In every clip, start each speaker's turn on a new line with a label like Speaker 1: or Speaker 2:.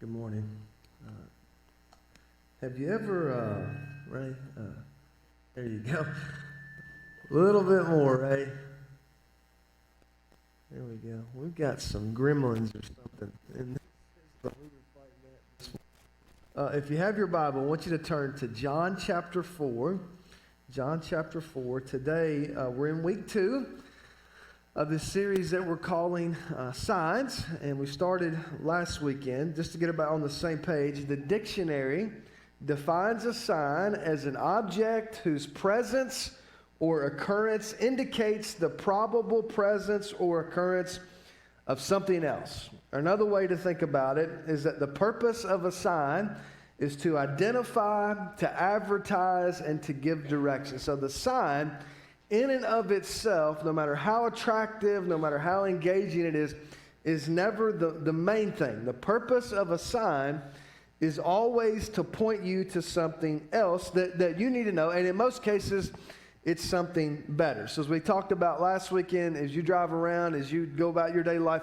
Speaker 1: Good morning. Have you ever, Ray? There you go. A little bit more, Ray. There we go. We've got some gremlins or something. If you have your Bible, I want you to turn to John chapter 4. John chapter 4. Today, we're in week 2 of this series that we're calling Signs, and we started last weekend. Just to get about on the same page, the dictionary defines a sign as an object whose presence or occurrence indicates the probable presence or occurrence of something else. Another way to think about it is that the purpose of a sign is to identify, to advertise, and to give direction. So the sign, in and of itself, no matter how attractive, no matter how engaging it is never the main thing. The purpose of a sign is always to point you to something else that you need to know, and in most cases, it's something better. So as we talked about last weekend, as you drive around, as you go about your daily life,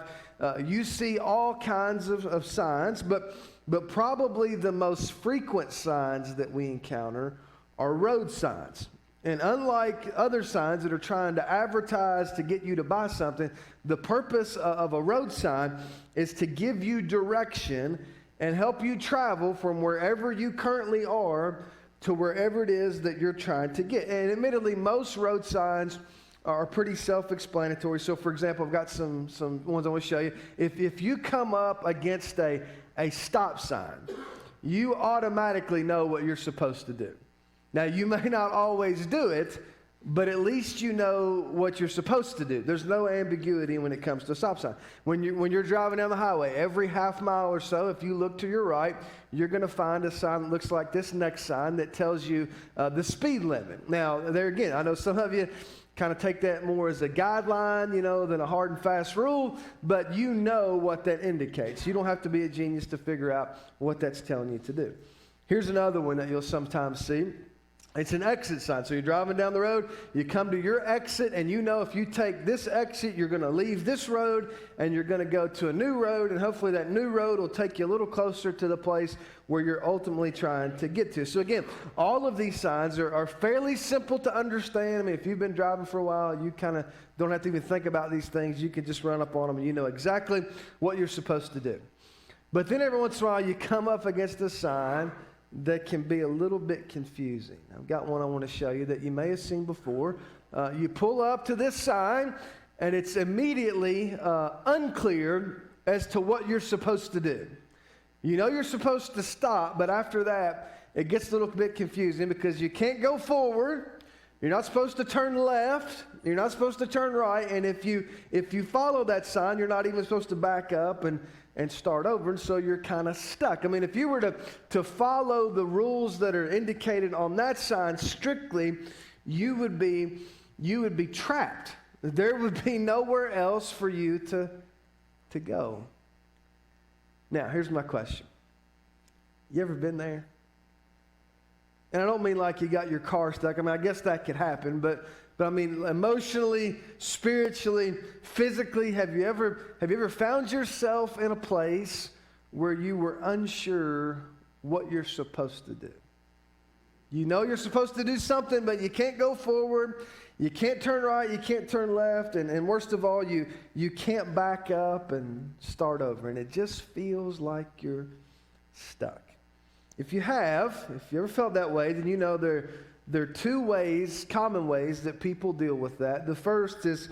Speaker 1: you see all kinds of signs, but probably the most frequent signs that we encounter are road signs. And unlike other signs that are trying to advertise to get you to buy something, the purpose of a road sign is to give you direction and help you travel from wherever you currently are to wherever it is that you're trying to get. And admittedly, most road signs are pretty self-explanatory. So for example, I've got some ones I want to show you. If you come up against a stop sign, you automatically know what you're supposed to do. Now, you may not always do it, but at least you know what you're supposed to do. There's no ambiguity when it comes to a stop sign. When you're driving down the highway, every half mile or so, if you look to your right, you're going to find a sign that looks like this next sign that tells you the speed limit. Now, there again, I know some of you kind of take that more as a guideline, than a hard and fast rule, but you know what that indicates. You don't have to be a genius to figure out what that's telling you to do. Here's another one that you'll sometimes see. It's an exit sign. So you're driving down the road, you come to your exit, and you know if you take this exit, you're going to leave this road, and you're going to go to a new road, and hopefully that new road will take you a little closer to the place where you're ultimately trying to get to. So again, all of these signs are fairly simple to understand. I mean, if you've been driving for a while, you kind of don't have to even think about these things. You can just run up on them, and you know exactly what you're supposed to do. But then every once in a while, you come up against a sign that can be a little bit confusing. I've got one I want to show you that you may have seen before. You pull up to this sign, and it's immediately unclear as to what you're supposed to do. You know you're supposed to stop, but after that, it gets a little bit confusing because you can't go forward. You're not supposed to turn left. You're not supposed to turn right. And if you follow that sign, you're not even supposed to back up and start over, and so you're kind of stuck. I mean, if you were to follow the rules that are indicated on that sign strictly, you would be trapped. There would be nowhere else for you to go. Now, here's my question. You ever been there? And I don't mean like you got your car stuck. I mean, I guess that could happen, but I mean, emotionally, spiritually, physically, have you ever found yourself in a place where you were unsure what you're supposed to do? You know you're supposed to do something, but you can't go forward, you can't turn right, you can't turn left, and worst of all, you can't back up and start over, and it just feels like you're stuck. If you ever felt that way, then you know there are two common ways that people deal with that. The first is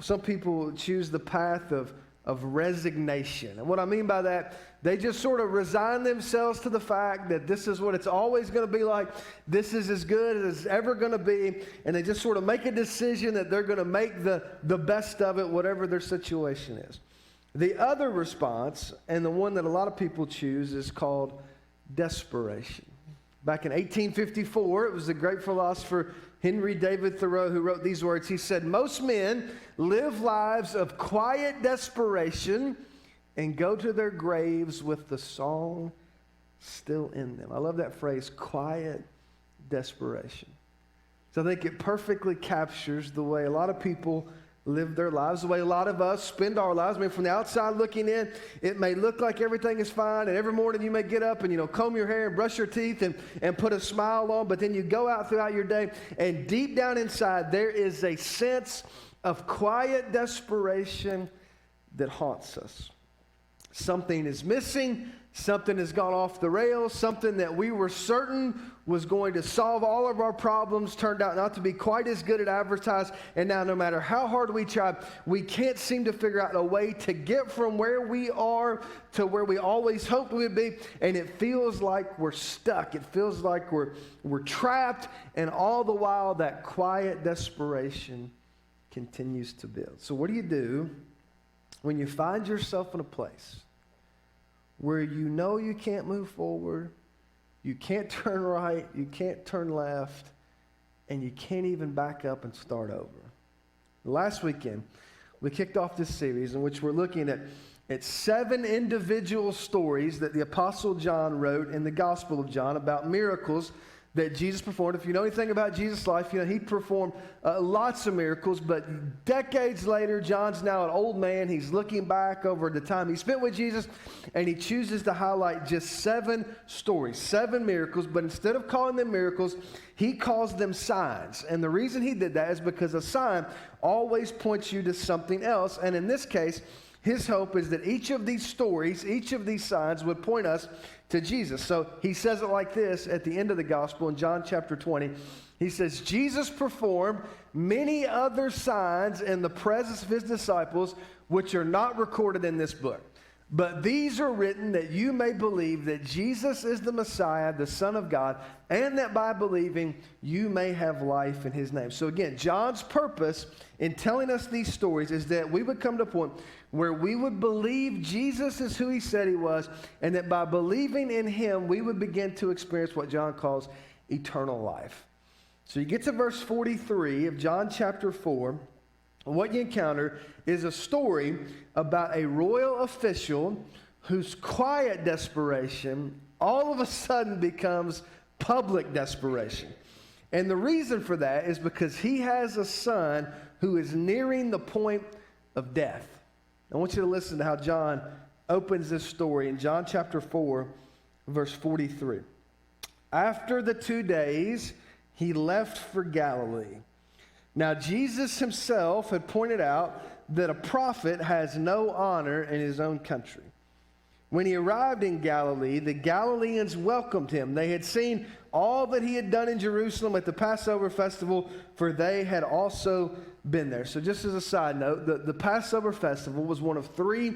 Speaker 1: some people choose the path of resignation. And what I mean by that, they just sort of resign themselves to the fact that this is what it's always going to be like. This is as good as it's ever going to be. And they just sort of make a decision that they're going to make the best of it, whatever their situation is. The other response, and the one that a lot of people choose, is called desperation. Back in 1854, it was the great philosopher Henry David Thoreau who wrote these words. He said, "Most men live lives of quiet desperation and go to their graves with the song still in them." I love that phrase, quiet desperation. So I think it perfectly captures the way a lot of people live their lives, the way a lot of us spend our lives. I mean, from the outside looking in, it may look like everything is fine, and every morning you may get up and, comb your hair and brush your teeth and put a smile on, but then you go out throughout your day, and deep down inside, there is a sense of quiet desperation that haunts us. Something is missing. Something has gone off the rails. Something that we were certain was going to solve all of our problems turned out not to be quite as good at advertised. And now no matter how hard we try, we can't seem to figure out a way to get from where we are to where we always hoped we would be. And it feels like we're stuck. It feels like we're trapped. And all the while, that quiet desperation continues to build. So what do you do when you find yourself in a place where you know you can't move forward, you can't turn right, you can't turn left, and you can't even back up and start over? Last weekend, we kicked off this series in which we're looking at 7 individual stories that the Apostle John wrote in the Gospel of John about miracles that Jesus performed. If you know anything about Jesus' life, he performed lots of miracles, but decades later, John's now an old man. He's looking back over the time he spent with Jesus, and he chooses to highlight just 7 stories, 7 miracles, but instead of calling them miracles, he calls them signs. And the reason he did that is because a sign always points you to something else, and in this case, his hope is that each of these stories, each of these signs would point us to Jesus. So he says it like this at the end of the gospel in John chapter 20. He says, Jesus performed many other signs in the presence of his disciples, which are not recorded in this book. But these are written that you may believe that Jesus is the Messiah, the Son of God, and that by believing you may have life in his name. So again, John's purpose in telling us these stories is that we would come to a point where we would believe Jesus is who he said he was, and that by believing in him, we would begin to experience what John calls eternal life. So you get to verse 43 of John chapter 4, and what you encounter is a story about a royal official whose quiet desperation all of a sudden becomes public desperation. And the reason for that is because he has a son who is nearing the point of death. I want you to listen to how John opens this story in John chapter 4, verse 43. After the 2 days, he left for Galilee. Now, Jesus himself had pointed out that a prophet has no honor in his own country. When he arrived in Galilee, the Galileans welcomed him. They had seen all that he had done in Jerusalem at the Passover festival, for they had also been there. So just as a side note, the Passover festival was one of 3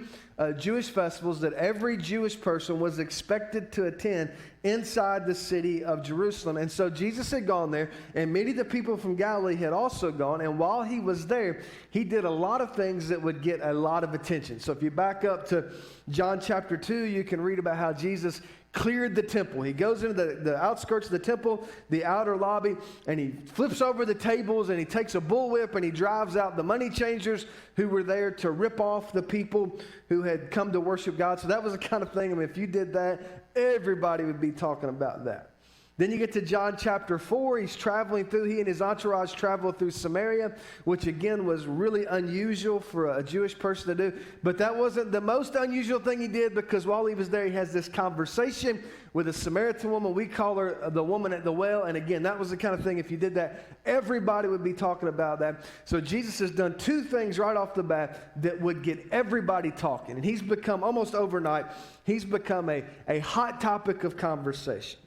Speaker 1: Jewish festivals that every Jewish person was expected to attend inside the city of Jerusalem. And so Jesus had gone there, and many of the people from Galilee had also gone. And while he was there, he did a lot of things that would get a lot of attention. So if you back up to John chapter 2, you can read about how Jesus cleared the temple. He goes into the outskirts of the temple, the outer lobby, and he flips over the tables, and he takes a bullwhip, and he drives out the money changers who were there to rip off the people who had come to worship God. So that was the kind of thing, if you did that, everybody would be talking about that. Then you get to John chapter 4. He's traveling through, he and his entourage travel through Samaria, which again was really unusual for a Jewish person to do. But that wasn't the most unusual thing he did, because while he was there, he has this conversation with a Samaritan woman. We call her the woman at the well. And again, that was the kind of thing, if you did that, everybody would be talking about that. So Jesus has done 2 things right off the bat that would get everybody talking. And he's become, almost overnight, he's become a hot topic of conversation.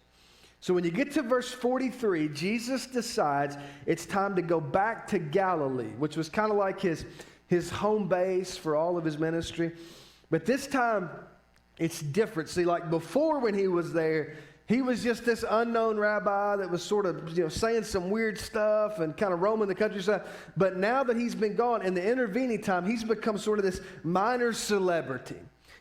Speaker 1: So when you get to verse 43, Jesus decides it's time to go back to Galilee, which was kind of like his home base for all of his ministry. But this time, it's different. See, like before when he was there, he was just this unknown rabbi that was sort of, saying some weird stuff and kind of roaming the countryside. But now that he's been gone, in the intervening time, he's become sort of this minor celebrity.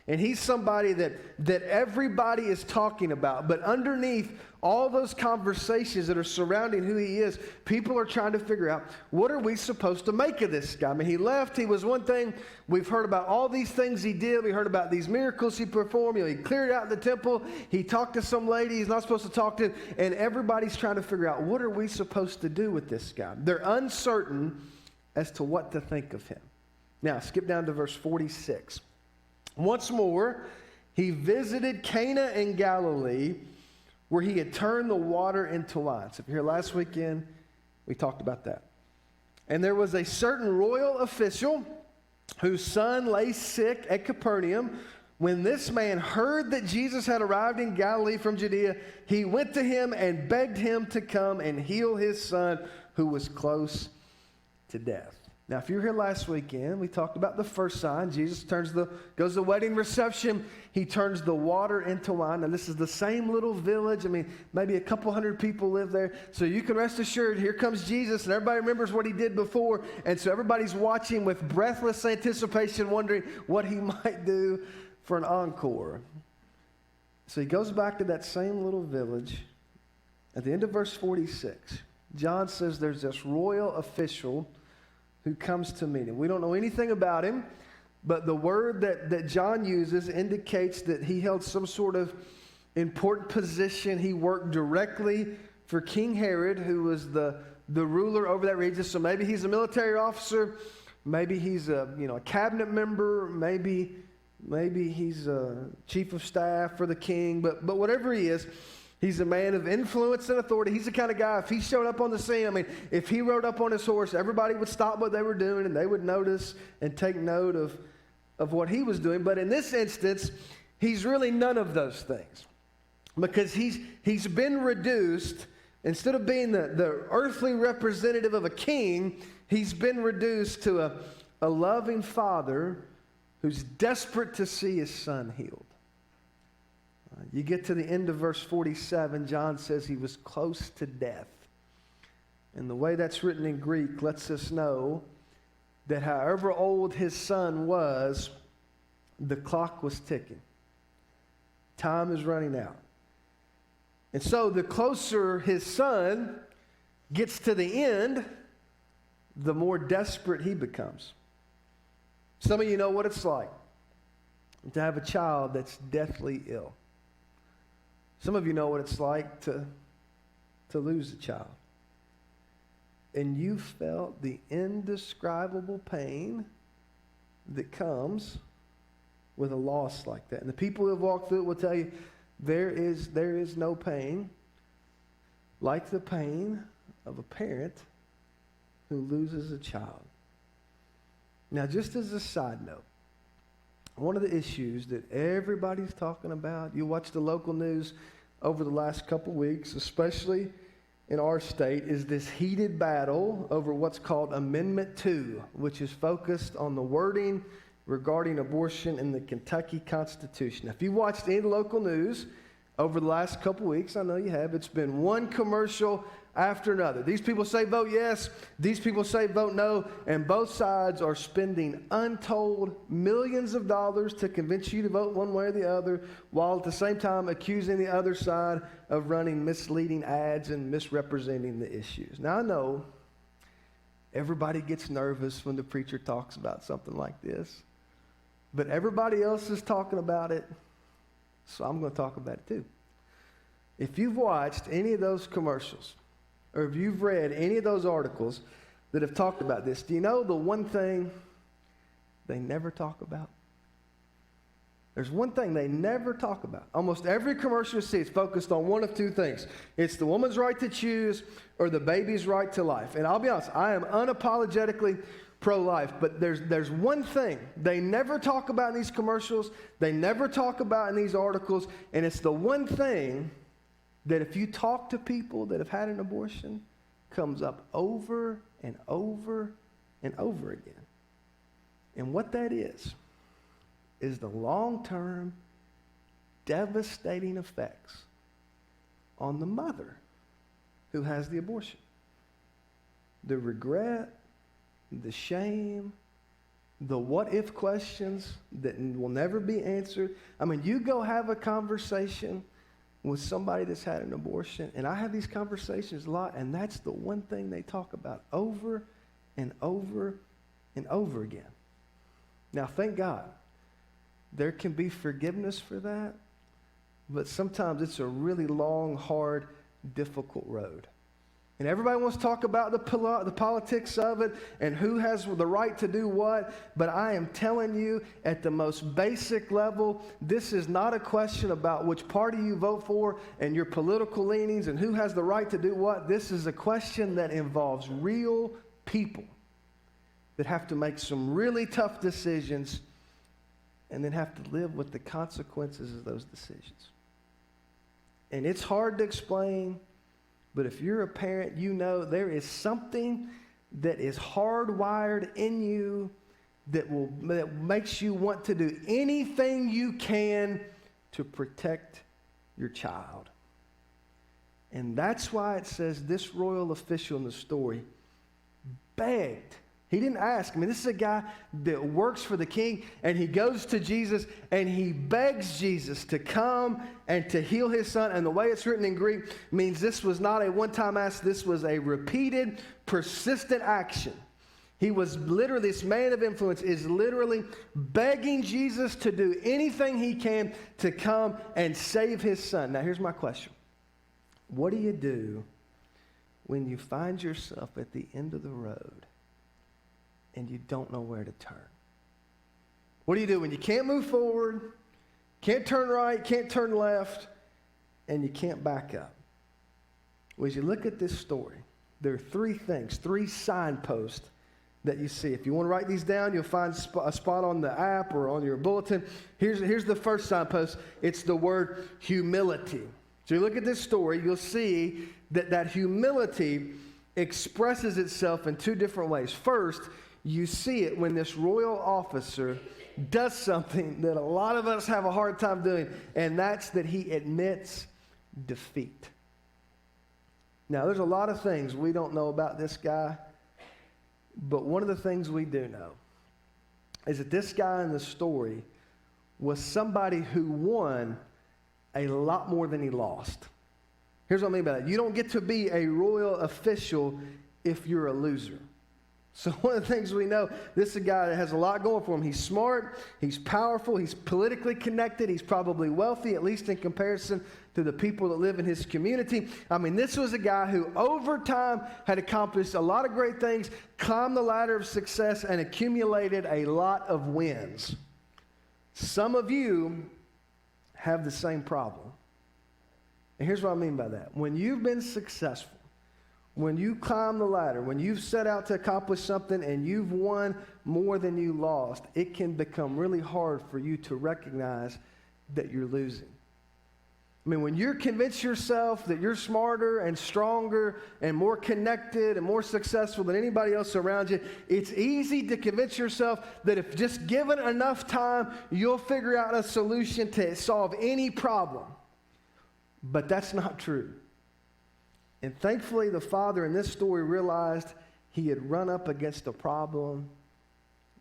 Speaker 1: And he's somebody that everybody is talking about. But underneath all those conversations that are surrounding who he is, people are trying to figure out, what are we supposed to make of this guy? I mean, he left. He was one thing. We've heard about all these things he did. We heard about these miracles he performed. He cleared out the temple. He talked to some lady he's not supposed to talk to. And everybody's trying to figure out, what are we supposed to do with this guy? They're uncertain as to what to think of him. Now, skip down to verse 46. Once more, he visited Cana in Galilee, where he had turned the water into wine. So if you're here last weekend, we talked about that. And there was a certain royal official whose son lay sick at Capernaum. When this man heard that Jesus had arrived in Galilee from Judea, he went to him and begged him to come and heal his son, who was close to death. Now, if you were here last weekend, we talked about the first sign. Jesus goes to the wedding reception. He turns the water into wine. And this is the same little village. I mean, maybe a couple hundred people live there. So you can rest assured, here comes Jesus, and everybody remembers what he did before. And so everybody's watching with breathless anticipation, wondering what he might do for an encore. So he goes back to that same little village. At the end of verse 46, John says there's this royal official who comes to meet him. We don't know anything about him, but the word that John uses indicates that he held some sort of important position. He worked directly for King Herod, who was the ruler over that region. So maybe he's a military officer, maybe he's a cabinet member, maybe he's a chief of staff for the king, but whatever he is, he's a man of influence and authority. He's the kind of guy, if he showed up on the scene, I mean, if he rode up on his horse, everybody would stop what they were doing and they would notice and take note of what he was doing. But in this instance, he's really none of those things, because he's been reduced, instead of being the earthly representative of a king, he's been reduced to a loving father who's desperate to see his son healed. You get to the end of verse 47, John says he was close to death. And the way that's written in Greek lets us know that however old his son was, the clock was ticking. Time is running out. And so the closer his son gets to the end, the more desperate he becomes. Some of you know what it's like to have a child that's deathly ill. Some of you know what it's like to lose a child. And you felt the indescribable pain that comes with a loss like that. And the people who have walked through it will tell you there is no pain like the pain of a parent who loses a child. Now, just as a side note, one of the issues that everybody's talking about, you watch the local news over the last couple weeks, especially in our state, is this heated battle over what's called Amendment 2, which is focused on the wording regarding abortion in the Kentucky Constitution. If you watched any local news over the last couple weeks, I know you have, it's been one commercial after another. These people say vote yes, these people say vote no, and both sides are spending untold millions of dollars to convince you to vote one way or the other, while at the same time accusing the other side of running misleading ads and misrepresenting the issues. Now, I know everybody gets nervous when the preacher talks about something like this, but everybody else is talking about it, so I'm going to talk about it too. If you've watched any of those commercials, or if you've read any of those articles that have talked about this, do you know the one thing they never talk about? There's one thing they never talk about. Almost every commercial you see is focused on one of two things. It's the woman's right to choose or the baby's right to life. And I'll be honest, I am unapologetically pro-life, but there's one thing they never talk about in these commercials, they never talk about in these articles, and it's the one thing that if you talk to people that have had an abortion, comes up over and over and over again. And what that is the long-term devastating effects on the mother who has the abortion. The regret, the shame, the what-if questions that will never be answered. I mean, you go have a conversation with somebody that's had an abortion, and I have these conversations a lot, and that's the one thing they talk about over and over and over again. Now, thank God, there can be forgiveness for that, but sometimes it's a really long, hard, difficult road. And everybody wants to talk about the politics of it and who has the right to do what. But I am telling you, at the most basic level, this is not a question about which party you vote for and your political leanings and who has the right to do what. This is a question that involves real people that have to make some really tough decisions and then have to live with the consequences of those decisions. And it's hard to explain. But if you're a parent, you know there is something that is hardwired in you that makes you want to do anything you can to protect your child. And that's why it says this royal official in the story begged. He didn't ask. I mean, this is a guy that works for the king, and he goes to Jesus, and he begs Jesus to come and to heal his son. And the way it's written in Greek means this was not a one-time ask. This was a repeated, persistent action. He was literally, this man of influence is literally begging Jesus to do anything he can to come and save his son. Now, here's my question. What do you do when you find yourself at the end of the road and you don't know where to turn? What do you do when you can't move forward, can't turn right, can't turn left, and you can't back up? Well, as you look at this story, there are three things, three signposts that you see. If you want to write these down, you'll find a spot on the app or on your bulletin. Here's the first signpost. It's the word humility. So you look at this story, you'll see that humility expresses itself in two different ways. First, you see it when this royal officer does something that a lot of us have a hard time doing, and that's that he admits defeat. Now, there's a lot of things we don't know about this guy, but one of the things we do know is that this guy in the story was somebody who won a lot more than he lost. Here's what I mean by that. You don't get to be a royal official if you're a loser. So one of the things we know, this is a guy that has a lot going for him. He's smart, he's powerful, he's politically connected, he's probably wealthy, at least in comparison to the people that live in his community. I mean, this was a guy who over time had accomplished a lot of great things, climbed the ladder of success, and accumulated a lot of wins. Some of you have the same problem. And here's what I mean by that. When you've been successful, when you climb the ladder, when you've set out to accomplish something and you've won more than you lost, it can become really hard for you to recognize that you're losing. I mean, when you're convinced yourself that you're smarter and stronger and more connected and more successful than anybody else around you, it's easy to convince yourself that if just given enough time, you'll figure out a solution to solve any problem. But that's not true. And thankfully, the father in this story realized he had run up against a problem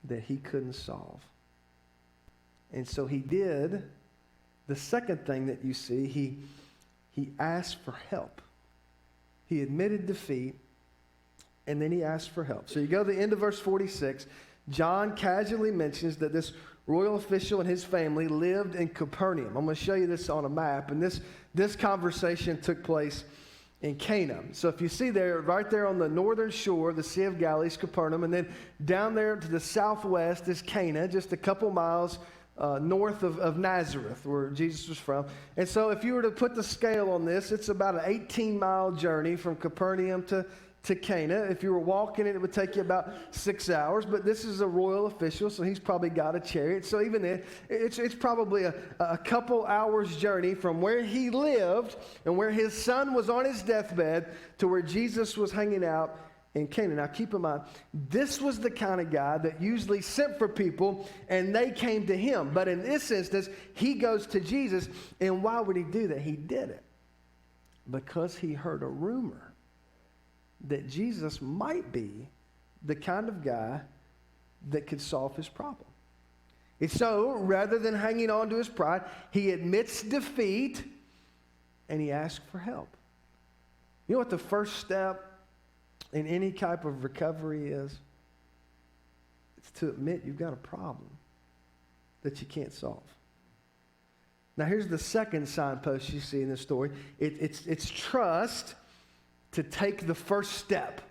Speaker 1: that he couldn't solve. And so he did the second thing that you see, he asked for help. He admitted defeat, and then he asked for help. So you go to the end of verse 46. John casually mentions that this royal official and his family lived in Capernaum. I'm going to show you this on a map. And this conversation took place in Cana. So if you see there, right there on the northern shore, the Sea of Galilee is Capernaum, and then down there to the southwest is Cana, just a couple miles north of Nazareth, where Jesus was from. And so if you were to put the scale on this, it's about an 18-mile journey from Capernaum to Cana. If you were walking it would take you about 6 hours, but this is a royal official, so he's probably got a chariot. So even then, it's probably a couple hours journey from where he lived and where his son was on his deathbed to where Jesus was hanging out in Cana. Now keep in mind, this was the kind of guy that usually sent for people and they came to him. But in this instance, he goes to Jesus. And why would he do that? He did it because he heard a rumor that Jesus might be the kind of guy that could solve his problem. And so, rather than hanging on to his pride, he admits defeat and he asks for help. You know what the first step in any type of recovery is? It's to admit you've got a problem that you can't solve. Now, here's the second signpost you see in this story. It's trust to take the first step.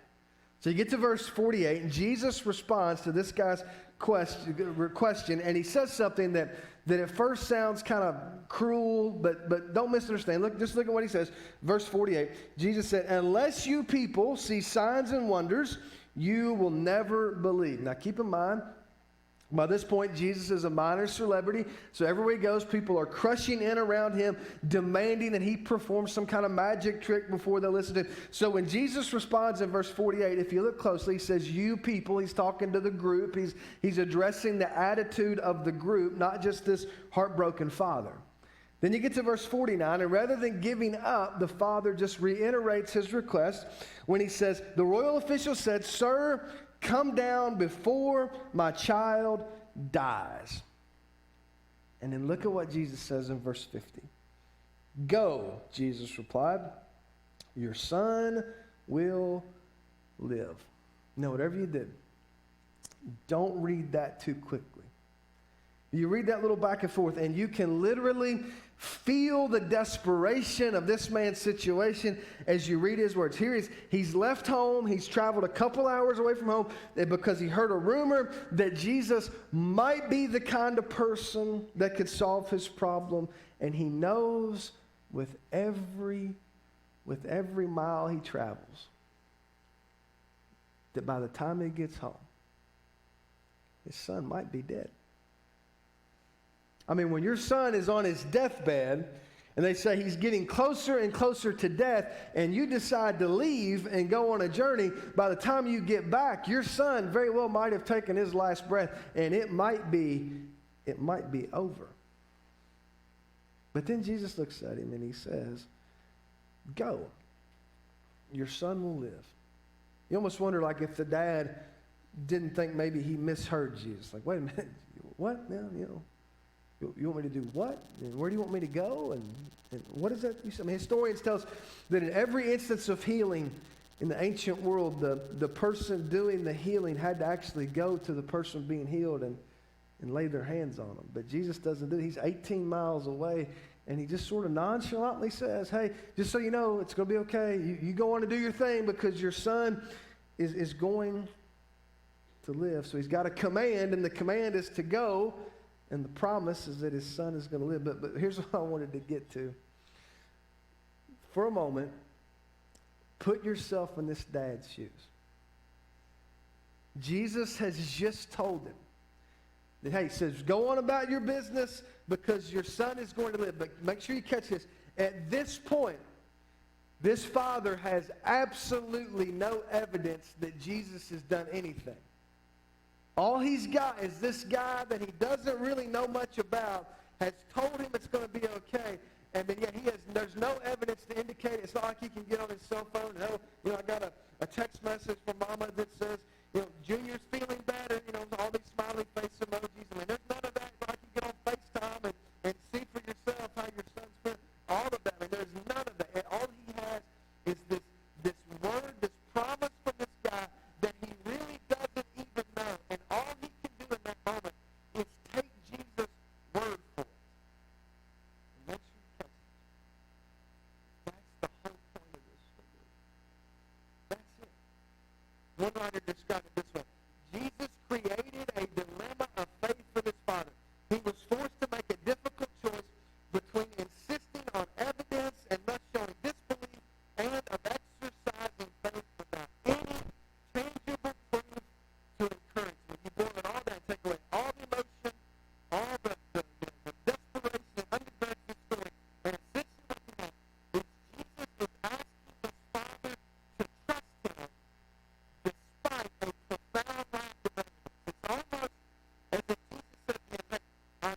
Speaker 1: So you get to verse 48, and Jesus responds to this guy's question, and he says something that at first sounds kind of cruel, but don't misunderstand. Just look at what he says. Verse 48, Jesus said, unless you people see signs and wonders, you will never believe. Now keep in mind, by this point, Jesus is a minor celebrity, so everywhere he goes, people are crushing in around him, demanding that he perform some kind of magic trick before they listen to him. So when Jesus responds in verse 48, if you look closely, he says, you people, he's talking to the group. He's addressing the attitude of the group, not just this heartbroken father. Then you get to verse 49, and rather than giving up, the father just reiterates his request when he says, the royal official said, sir, come down before my child dies. And then look at what Jesus says in verse 50. Go, Jesus replied, your son will live. Now, whatever you did, don't read that too quickly. You read that little back and forth, and you can literally feel the desperation of this man's situation as you read his words. Here he's left home. He's traveled a couple hours away from home because he heard a rumor that Jesus might be the kind of person that could solve his problem. And he knows with every mile he travels that by the time he gets home, his son might be dead. I mean, when your son is on his deathbed and they say he's getting closer and closer to death and you decide to leave and go on a journey, by the time you get back, your son very well might have taken his last breath and it might be over. But then Jesus looks at him and he says, go, your son will live. You almost wonder like if the dad didn't think maybe he misheard Jesus. Like, wait a minute, what now, You want me to do what? And where do you want me to go? And what is that? I mean, historians tell us that in every instance of healing in the ancient world, the person doing the healing had to actually go to the person being healed and lay their hands on them. But Jesus doesn't do it. He's 18 miles away, and he just sort of nonchalantly says, hey, just so you know, it's going to be okay. You go on to do your thing because your son is going to live. So he's got a command, and the command is to go. And the promise is that his son is going to live. But here's what I wanted to get to. For a moment, put yourself in this dad's shoes. Jesus has just told him that, hey, he says, go on about your business because your son is going to live. But make sure you catch this. At this point, this father has absolutely no evidence that Jesus has done anything. All he's got is this guy that he doesn't really know much about has told him it's going to be okay. And then, there's no evidence to indicate it. It's not like he can get on his cell phone and, I got a text message from mama that says, Junior's feeling better, all these smiley face emojis. I mean, there's none of that. I can get on FaceTime and see for yourself how your son's feeling. All of that. I mean, there's none of that. And all he has is this word, this promise from this guy that he really doesn't even know. And all he can do in that moment is take Jesus' word for it. And make sure you catch it. That's the whole point of this story. That's it. One writer described it this way. Jesus created a dilemma of faith for this father. He was forced to make a difficult choice between insisting on evidence and thus showing disbelief and of exercising faith without any tangible proof to encourage. When you boil it all down, take away all the emotion, all the desperation undergirds this story, and this is what you have. Jesus is asking his father to trust him despite a profound lack of evidence. It's almost as if Jesus said to him, hey, I'm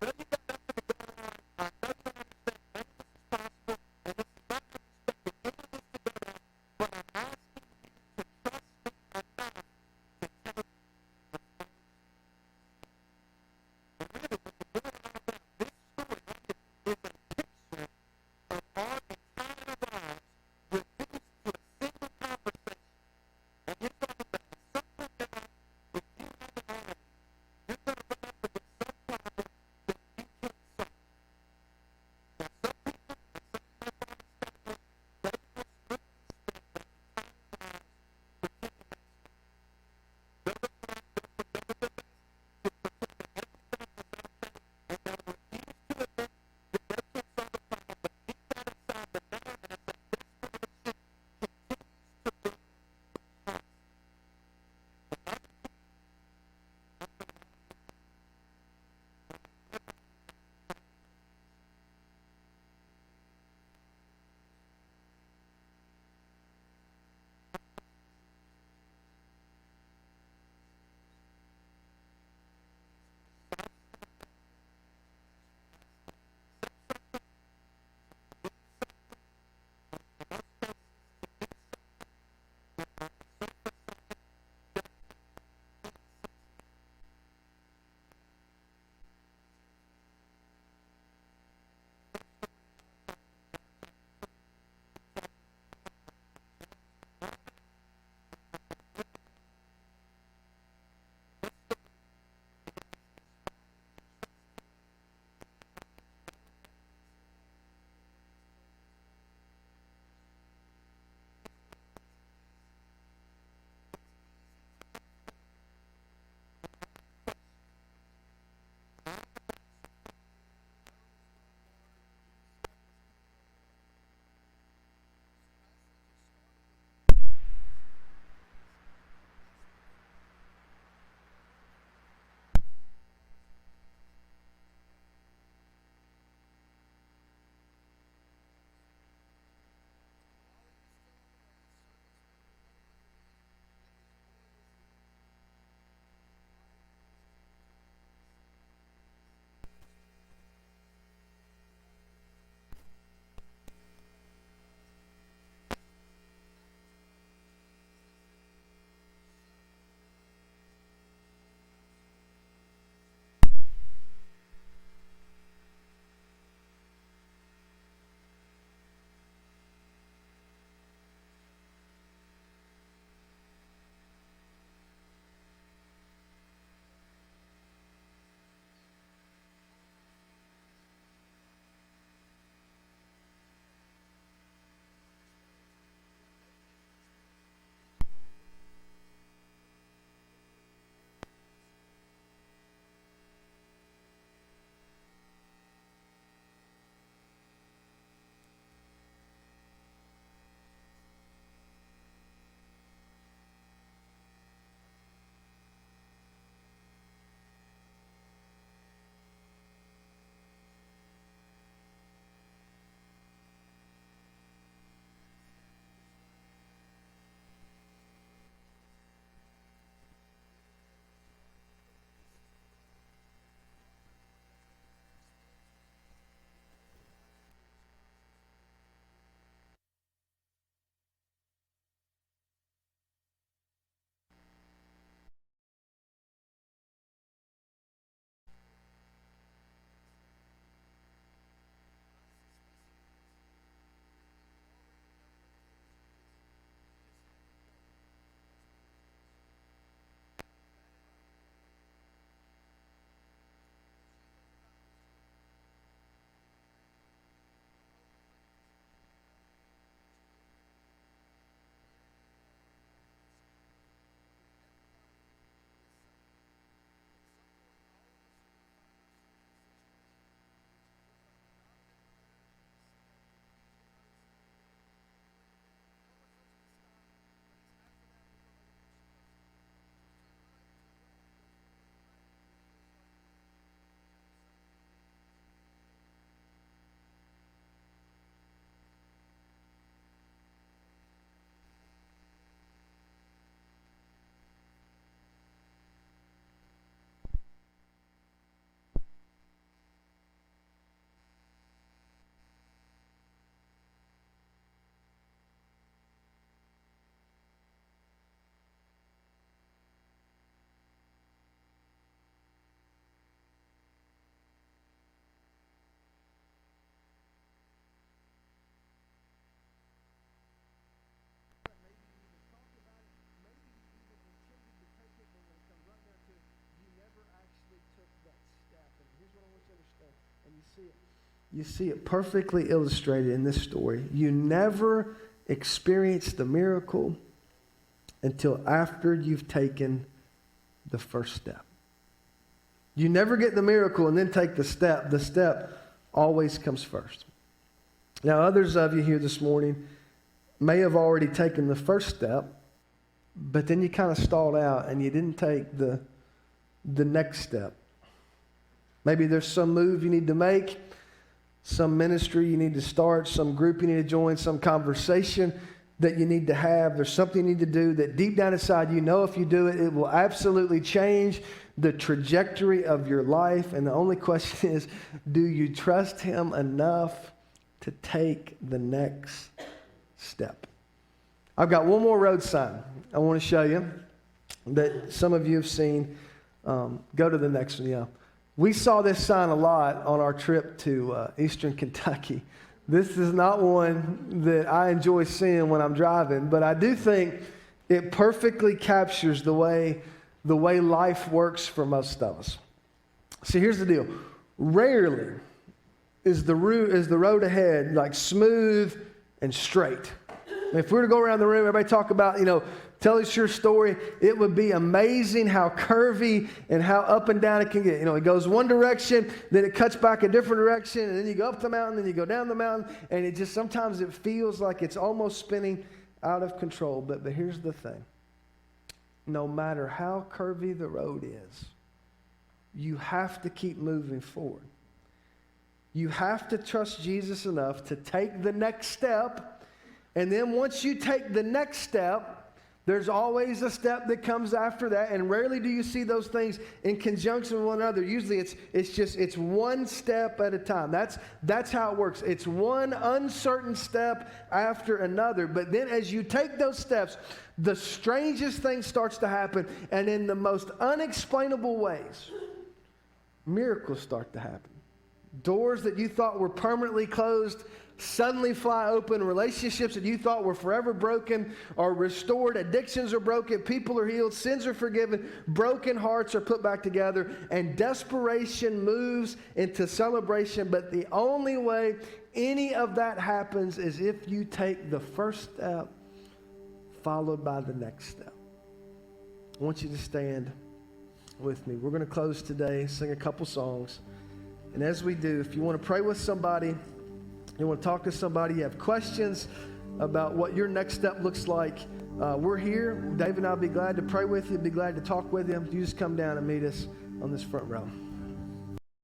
Speaker 1: what I want you to understand. And you see it perfectly illustrated in this story. You never experience the miracle until after you've taken the first step. You never get the miracle and then take the step. The step always comes first. Now, others of you here this morning may have already taken the first step, but then you kind of stalled out and you didn't take the next step. Maybe there's some move you need to make, some ministry you need to start, some group you need to join, some conversation that you need to have. There's something you need to do that deep down inside you know if you do it, it will absolutely change the trajectory of your life. And the only question is, do you trust Him enough to take the next step? I've got one more road sign I want to show you that some of you have seen. Go to the next one, yeah. We saw this sign a lot on our trip to Eastern Kentucky. This is not one that I enjoy seeing when I'm driving, but I do think it perfectly captures the way life works for most of us. See, here's the deal. Rarely is the road ahead like smooth and straight. If we were to go around the room, everybody talk about, tell us your story, it would be amazing how curvy and how up and down it can get. It goes one direction, then it cuts back a different direction, and then you go up the mountain, then you go down the mountain, and it just sometimes it feels like it's almost spinning out of control. But here's the thing. No matter how curvy the road is, you have to keep moving forward. You have to trust Jesus enough to take the next step. And then once you take the next step, there's always a step that comes after that. And rarely do you see those things in conjunction with one another. Usually it's one step at a time. That's how it works. It's one uncertain step after another. But then as you take those steps, the strangest thing starts to happen. And in the most unexplainable ways, miracles start to happen. Doors that you thought were permanently closed suddenly fly open. Relationships that you thought were forever broken are restored. Addictions are broken. People are healed. Sins are forgiven. Broken hearts are put back together. And desperation moves into celebration. But the only way any of that happens is if you take the first step followed by the next step. I want you to stand with me. We're going to close today, sing a couple songs. And as we do, if you want to pray with somebody, you want to talk to somebody, you have questions about what your next step looks like, we're here. Dave and I will be glad to pray with you, be glad to talk with you. You just come down and meet us on this front row.